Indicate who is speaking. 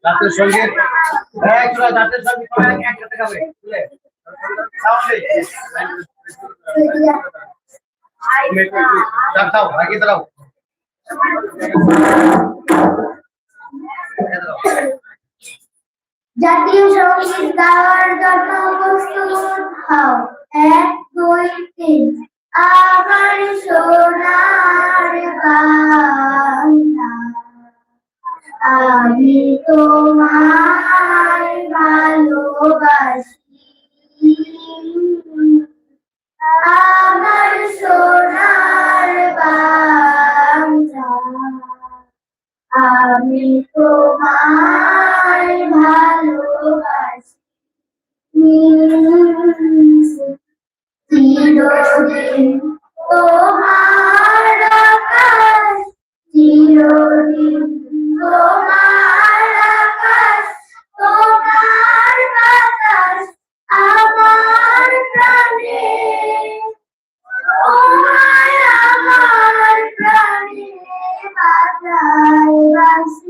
Speaker 1: জাতীয় সঙ্গীত জাতীয় সঙ্গীত একসাথে গাবে বুঝলে দাও আগে দাও
Speaker 2: জাতীয় সঙ্গীত গাওয়ার জন্য প্রস্তুত হও 1 2 3 আমার সোনার বাংলা আমি তোমায় ভালোবাসি আমার সোনার বাংলা আমি তোমায় ভালোবাসি চিরদিন তোমার আকাশ চিরদিন তোমার আকাশ তোমার বাতাস আমার প্রাণে তোমায় আমার প্রাণে বাঁচাই বাঁচি